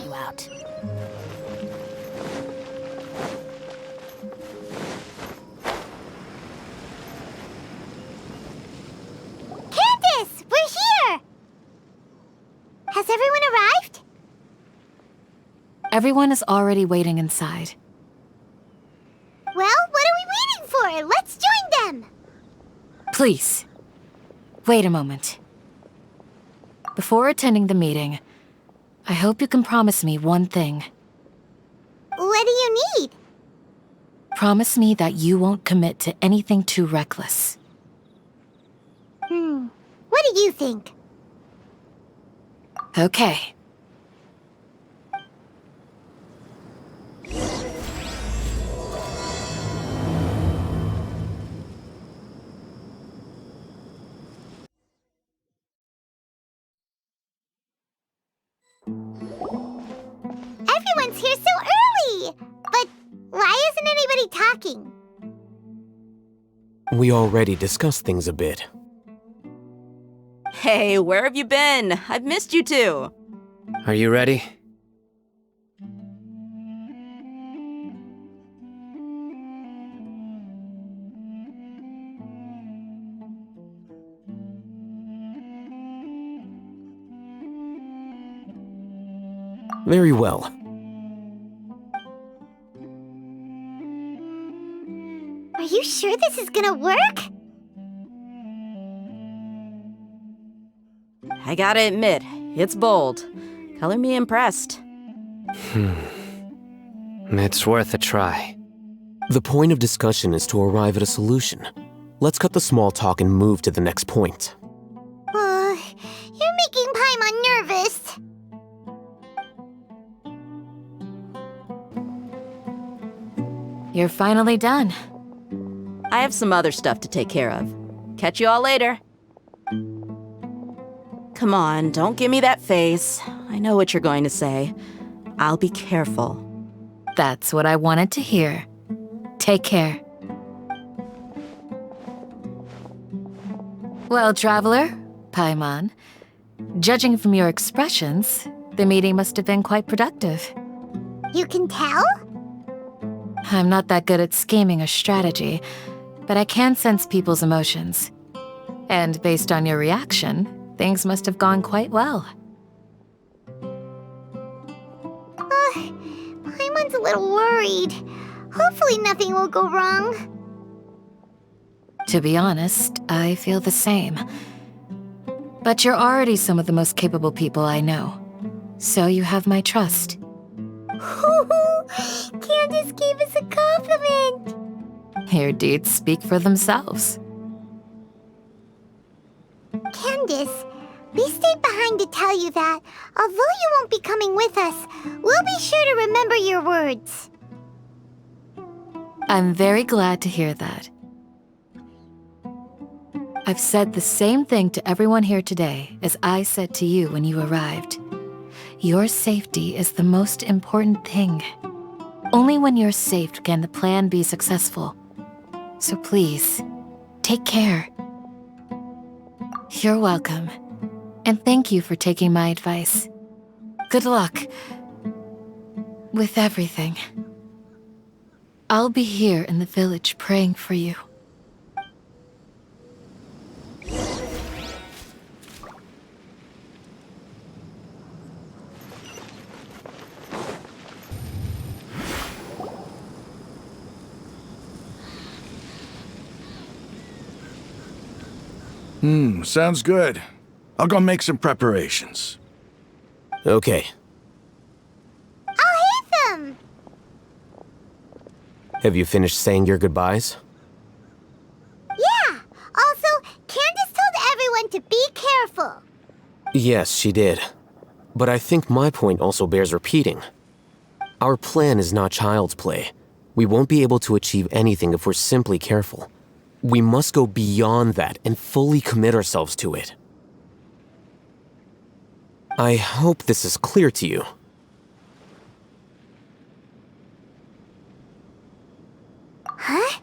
you out. Candace! We're here! Has everyone arrived? Everyone is already waiting inside. Well, what are we waiting for? Let's join them! Please, wait a moment. Before attending the meeting, I hope you can promise me one thing. What do you need? Promise me that you won't commit to anything too reckless. What do you think? Okay. Everyone's here so early! But why isn't anybody talking? We already discussed things a bit. Hey, where have you been? I've missed you too. Are you ready? Very well. Are you sure this is gonna work? I gotta admit, it's bold. Color me impressed. It's worth a try. The point of discussion is to arrive at a solution. Let's cut the small talk and move to the next point. You're making Paimon nervous. You're finally done. I have some other stuff to take care of. Catch you all later. Come on, don't give me that face. I know what you're going to say. I'll be careful. That's what I wanted to hear. Take care. Well, traveler, Paimon, judging from your expressions, the meeting must have been quite productive. You can tell? I'm not that good at scheming or strategy, but I can sense people's emotions. And based on your reaction, things must have gone quite well. Paimon's a little worried. Hopefully nothing will go wrong. To be honest, I feel the same. But you're already some of the most capable people I know. So you have my trust. Candace gave us a compliment! Your deeds speak for themselves. Candace, we stayed behind to tell you that, although you won't be coming with us, we'll be sure to remember your words. I'm very glad to hear that. I've said the same thing to everyone here today as I said to you when you arrived. Your safety is the most important thing. Only when you're safe can the plan be successful. So please, take care. You're welcome. And thank you for taking my advice. Good luck with everything. I'll be here in the village praying for you. Sounds good. I'll go make some preparations. Okay. I'll hit them! Have you finished saying your goodbyes? Yeah! Also, Candace told everyone to be careful. Yes, she did. But I think my point also bears repeating. Our plan is not child's play. We won't be able to achieve anything if we're simply careful. We must go beyond that and fully commit ourselves to it. I hope this is clear to you. Huh?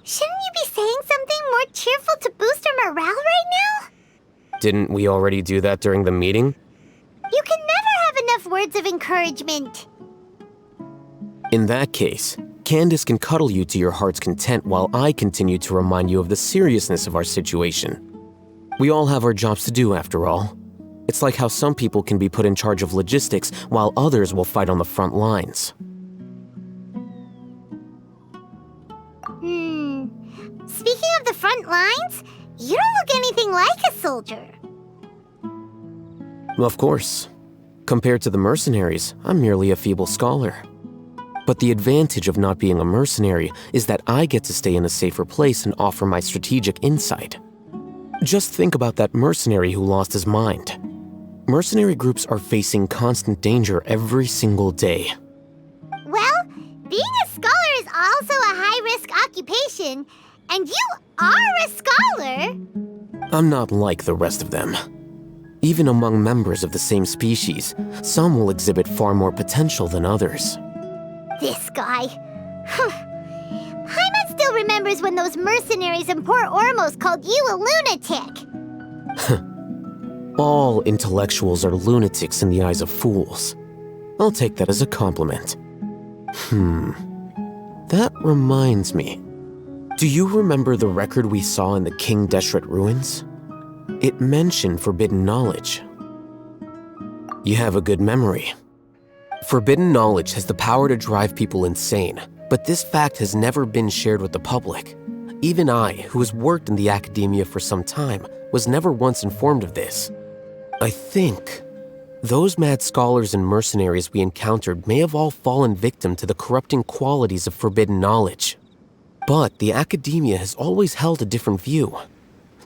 Shouldn't you be saying something more cheerful to boost our morale right now? Didn't we already do that during the meeting? You can never have enough words of encouragement. In that case, Candace can cuddle you to your heart's content while I continue to remind you of the seriousness of our situation. We all have our jobs to do, after all. It's like how some people can be put in charge of logistics while others will fight on the front lines. Speaking of the front lines, you don't look anything like a soldier. Of course. Compared to the mercenaries, I'm merely a feeble scholar. But the advantage of not being a mercenary is that I get to stay in a safer place and offer my strategic insight. Just think about that mercenary who lost his mind. Mercenary groups are facing constant danger every single day. Well, being a scholar is also a high-risk occupation, and you are a scholar. I'm not like the rest of them. Even among members of the same species, some will exhibit far more potential than others. This guy. Paimon still remembers when those mercenaries in Port Ormos called you a lunatic. All intellectuals are lunatics in the eyes of fools. I'll take that as a compliment. That reminds me. Do you remember the record we saw in the King Deshret ruins? It mentioned forbidden knowledge. You have a good memory. Forbidden knowledge has the power to drive people insane, but this fact has never been shared with the public. Even I, who has worked in the academia for some time, was never once informed of this. I think those mad scholars and mercenaries we encountered may have all fallen victim to the corrupting qualities of forbidden knowledge. But the academia has always held a different view.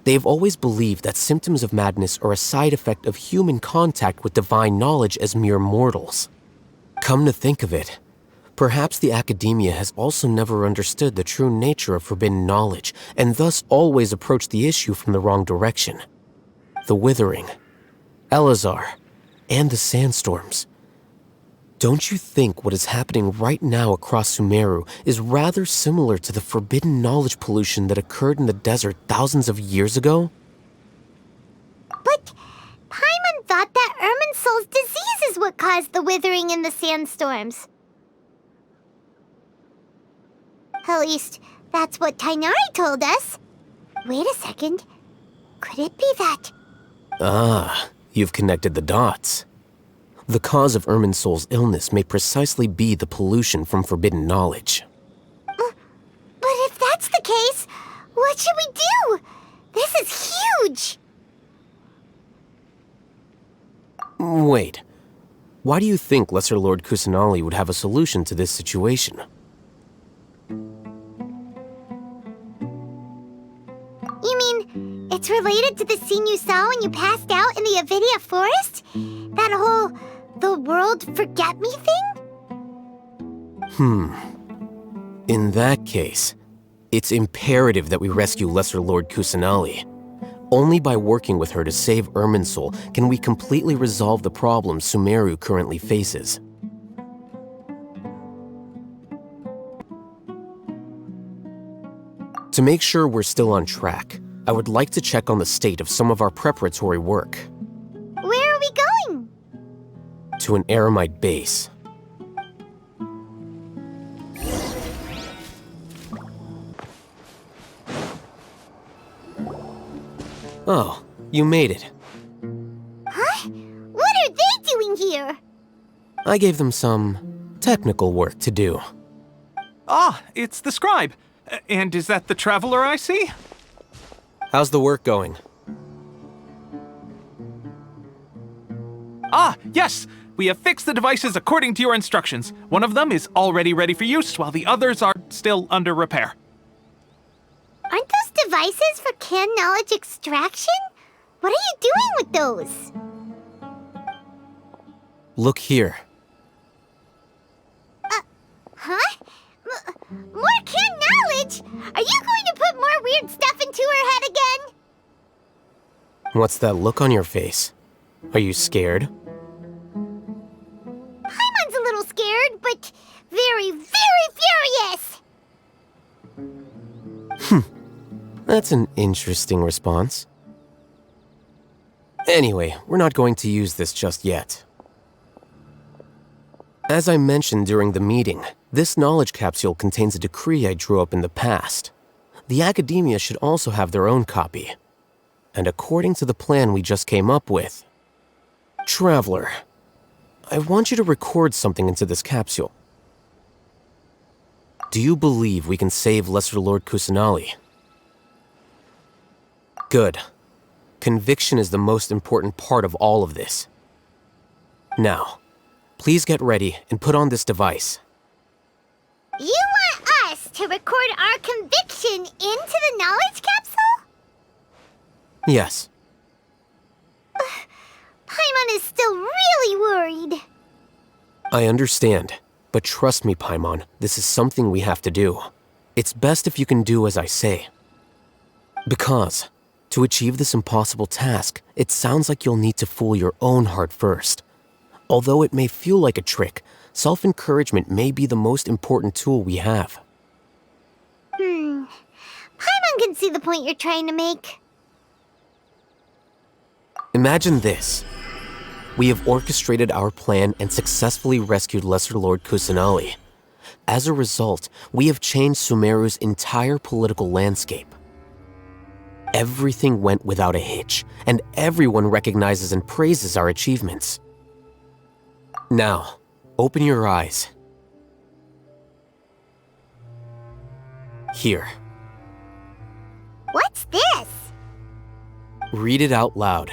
They have always believed that symptoms of madness are a side effect of human contact with divine knowledge as mere mortals. Come to think of it, perhaps the academia has also never understood the true nature of forbidden knowledge and thus always approached the issue from the wrong direction. The Withering, Elazar, and the sandstorms. Don't you think what is happening right now across Sumeru is rather similar to the forbidden knowledge pollution that occurred in the desert thousands of years ago? But Paimon thought that Irminsul's disease is what caused the withering and the sandstorms. At least, that's what Tainari told us. Wait a second. Could it be that? Ah, you've connected the dots. The cause of Irminsul's illness may precisely be the pollution from forbidden knowledge. But if that's the case, what should we do? This is huge! Wait. Why do you think Lesser Lord Kusanali would have a solution to this situation? You mean, it's related to the scene you saw when you passed out in the Avidia forest? That whole, the world forget me thing? In that case, it's imperative that we rescue Lesser Lord Kusanali. Only by working with her to save Irminsul can we completely resolve the problems Sumeru currently faces. To make sure we're still on track, I would like to check on the state of some of our preparatory work. Where are we going? To an Eremite base. Oh, you made it. Huh? What are they doing here? I gave them some technical work to do. Ah, it's the scribe. And is that the traveler I see? How's the work going? Ah, yes! We have fixed the devices according to your instructions. One of them is already ready for use, while the others are still under repair. Aren't those devices for can knowledge extraction? What are you doing with those? Look here. Huh? More can knowledge? Are you going to put more weird stuff into her head again? What's that look on your face? Are you scared? Paimon's a little scared, but very, very furious! That's an interesting response. Anyway, we're not going to use this just yet. As I mentioned during the meeting, this knowledge capsule contains a decree I drew up in the past. The academia should also have their own copy. And according to the plan we just came up with... Traveler, I want you to record something into this capsule. Do you believe we can save Lesser Lord Kusanali? Good. Conviction is the most important part of all of this. Now, please get ready and put on this device. You want us to record our conviction into the knowledge capsule? Yes. Paimon is still really worried. I understand, but trust me, Paimon, this is something we have to do. It's best if you can do as I say. Because, to achieve this impossible task, it sounds like you'll need to fool your own heart first. Although it may feel like a trick, self-encouragement may be the most important tool we have. Paimon can see the point you're trying to make. Imagine this. We have orchestrated our plan and successfully rescued Lesser Lord Kusanali. As a result, we have changed Sumeru's entire political landscape. Everything went without a hitch, and everyone recognizes and praises our achievements. Now, open your eyes. Here. What's this? Read it out loud.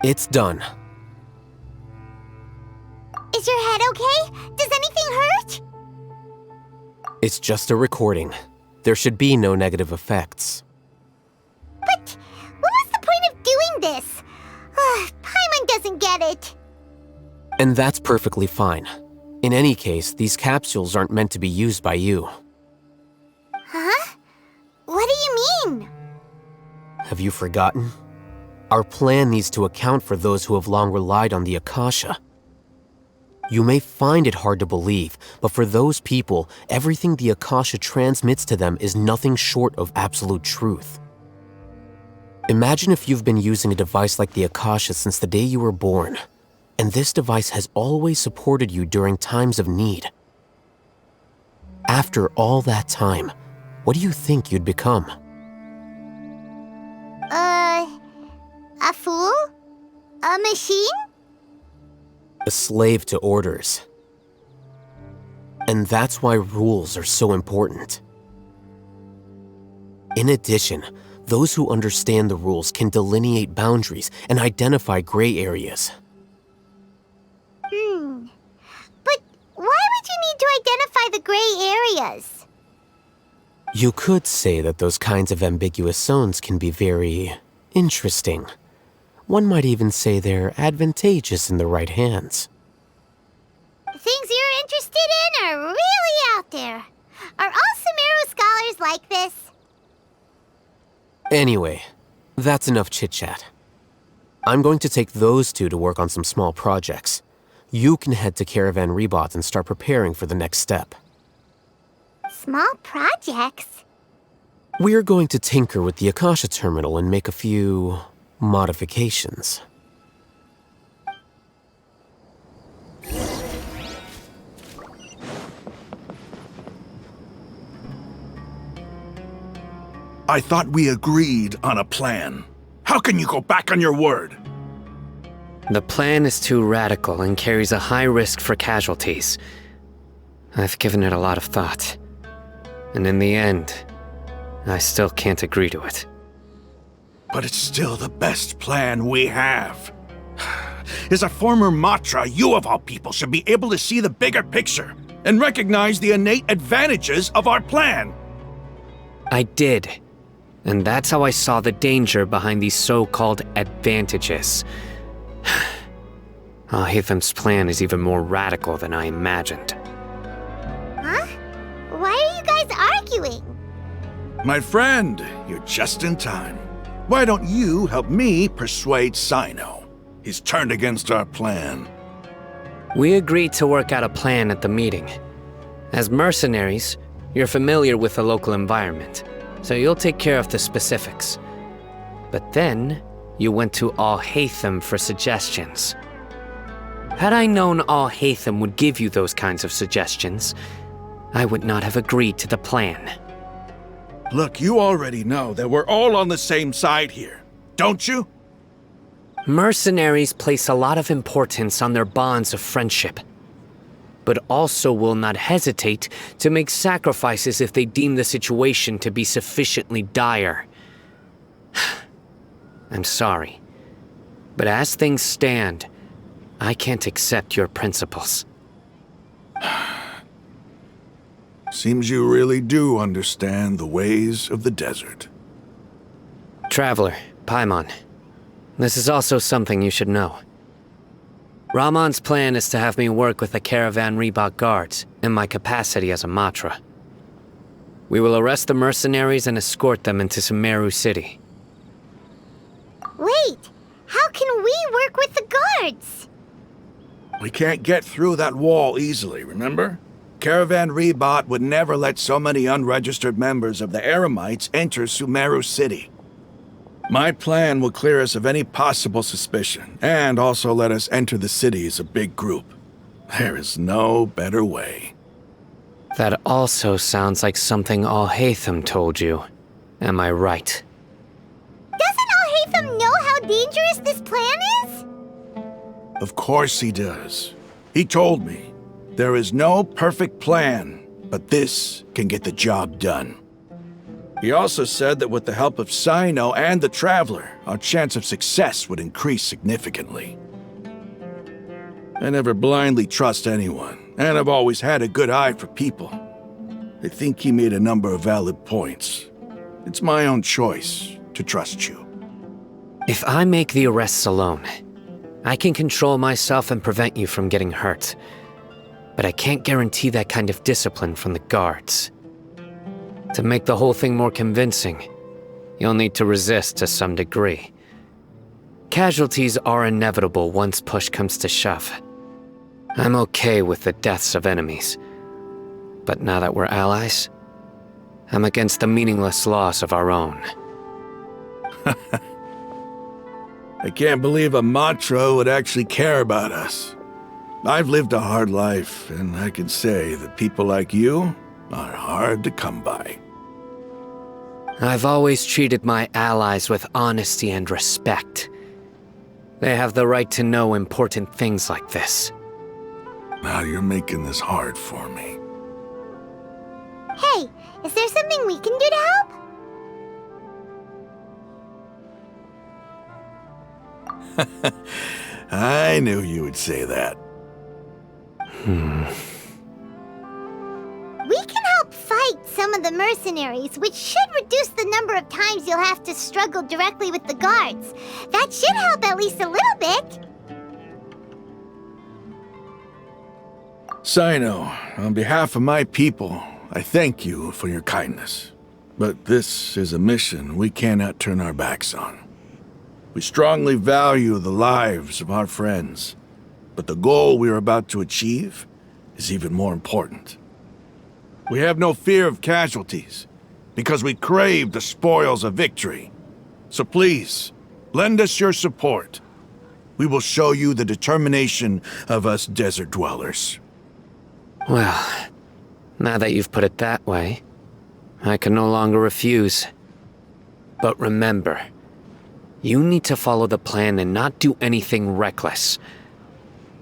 It's done. Is your head okay? Does anything hurt? It's just a recording. There should be no negative effects. But what was the point of doing this? Paimon doesn't get it. And that's perfectly fine. In any case, these capsules aren't meant to be used by you. Huh? What do you mean? Have you forgotten? Our plan needs to account for those who have long relied on the Akasha. You may find it hard to believe, but for those people, everything the Akasha transmits to them is nothing short of absolute truth. Imagine if you've been using a device like the Akasha since the day you were born, and this device has always supported you during times of need. After all that time, what do you think you'd become? A fool? A machine? A slave to orders. And that's why rules are so important. In addition, those who understand the rules can delineate boundaries and identify gray areas. But why would you need to identify the gray areas? You could say that those kinds of ambiguous zones can be very interesting. One might even say they're advantageous in the right hands. Things you're interested in are really out there. Are all Sumeru scholars like this? Anyway, that's enough chit-chat. I'm going to take those two to work on some small projects. You can head to Caravan Rebot and start preparing for the next step. Small projects? We're going to tinker with the Akasha terminal and make a few modifications. I thought we agreed on a plan. How can you go back on your word? The plan is too radical and carries a high risk for casualties. I've given it a lot of thought. And in the end, I still can't agree to it. But it's still the best plan we have. As a former Matra, you of all people should be able to see the bigger picture and recognize the innate advantages of our plan. I did. And that's how I saw the danger behind these so-called advantages. Al-Hitham's plan is even more radical than I imagined. Huh? Why are you guys arguing? My friend, you're just in time. Why don't you help me persuade Sino? He's turned against our plan. We agreed to work out a plan at the meeting. As mercenaries, you're familiar with the local environment. so you'll take care of the specifics. But then, you went to AnimeHealthcenter for suggestions. Had I known AnimeHealthcenter would give you those kinds of suggestions, I would not have agreed to the plan. Look, you already know that we're all on the same side here, don't you? Mercenaries place a lot of importance on their bonds of friendship, but also will not hesitate to make sacrifices if they deem the situation to be sufficiently dire. I'm sorry, but as things stand, I can't accept your principles. Seems you really do understand the ways of the desert. Traveler, Paimon, this is also something you should know. Ramon's plan is to have me work with the Caravan Reebok guards in my capacity as a Matra. We will arrest the mercenaries and escort them into Sumeru City. Wait, how can we work with the guards? We can't get through that wall easily, remember? Caravan Reebok would never let so many unregistered members of the Eremites enter Sumeru City. My plan will clear us of any possible suspicion, and also let us enter the city as a big group. There is no better way. That also sounds like something AnimeHealthcenter told you. Am I right? Doesn't AnimeHealthcenter know how dangerous this plan is? Of course he does. He told me. There is no perfect plan, but this can get the job done. He also said that with the help of Sino and the Traveler, our chance of success would increase significantly. I never blindly trust anyone, and I've always had a good eye for people. I think he made a number of valid points. It's my own choice to trust you. If I make the arrests alone, I can control myself and prevent you from getting hurt. But I can't guarantee that kind of discipline from the guards. To make the whole thing more convincing, you'll need to resist to some degree. Casualties are inevitable once push comes to shove. I'm okay with the deaths of enemies. But now that we're allies, I'm against the meaningless loss of our own. I can't believe a Matra would actually care about us. I've lived a hard life, and I can say that people like you are hard to come by. I've always treated my allies with honesty and respect. They have the right to know important things like this. Now you're making this hard for me. Hey, is there something we can do to help? I knew you would say that. We can help fight some of the mercenaries, which should reduce the number of times you'll have to struggle directly with the guards. That should help at least a little bit. Sino, on behalf of my people, I thank you for your kindness. But this is a mission we cannot turn our backs on. We strongly value the lives of our friends, but the goal we are about to achieve is even more important. We have no fear of casualties, because we crave the spoils of victory. So please, lend us your support. We will show you the determination of us desert dwellers. Well, now that you've put it that way, I can no longer refuse. But remember, you need to follow the plan and not do anything reckless.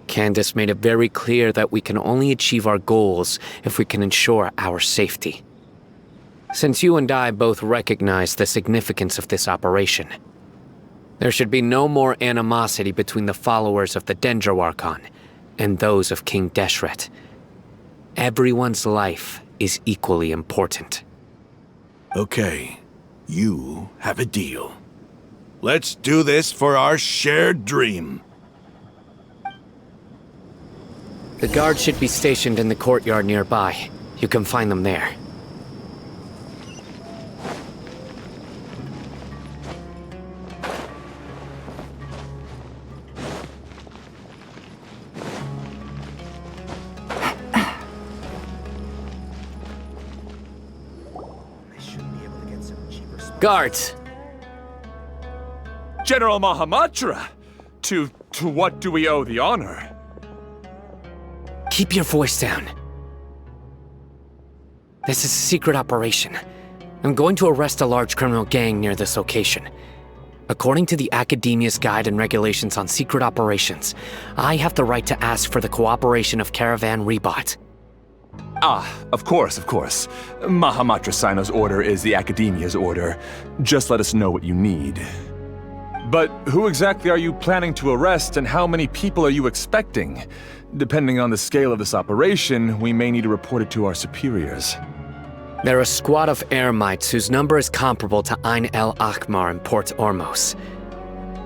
Candace made it very clear that we can only achieve our goals if we can ensure our safety. Since you and I both recognize the significance of this operation, there should be no more animosity between the followers of the Dendro Archon and those of King Deshret. Everyone's life is equally important. Okay, you have a deal. Let's do this for our shared dream. The guards should be stationed in the courtyard nearby. You can find them there. I should be able to get some Guards! General Mahamatra! To what do we owe the honor? Keep your voice down. This is a secret operation. I'm going to arrest a large criminal gang near this location. According to the Academia's Guide and Regulations on Secret Operations, I have the right to ask for the cooperation of Caravan Rebot. Ah, of course. Mahamatra Sino's order is the Academia's order. Just let us know what you need. But who exactly are you planning to arrest, and how many people are you expecting? Depending on the scale of this operation, we may need to report it to our superiors. They're a squad of Eremites whose number is comparable to Ain el Akmar in Port Ormos.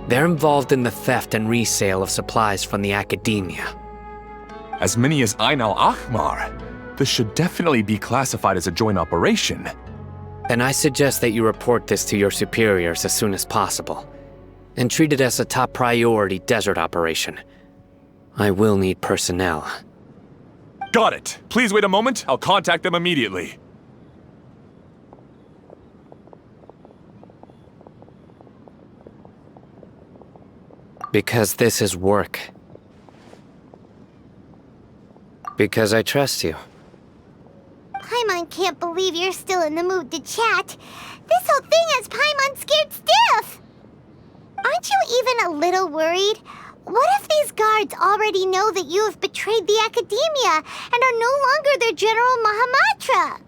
They're involved in the theft and resale of supplies from the Academia. As many as Ain al Akmar? This should definitely be classified as a joint operation. And I suggest that you report this to your superiors as soon as possible, and treat it as a top priority desert operation. I will need personnel. Got it. Please wait a moment. I'll contact them immediately. Because this is work. Because I trust you. Paimon can't believe you're still in the mood to chat. This whole thing has Paimon scared stiff. Aren't you even a little worried? What if these guards already know that you have betrayed the Academia and are no longer their General Mahamatra?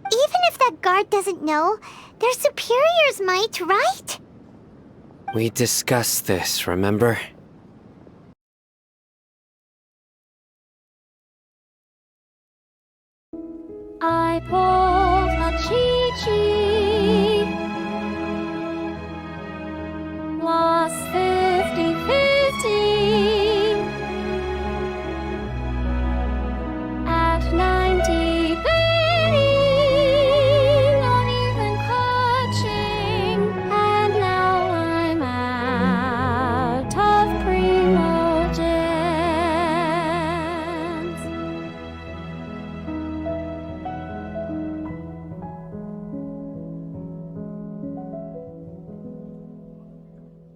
Even if that guard doesn't know, their superiors might, right? We discussed this, remember? I pulled a Chi-Chi.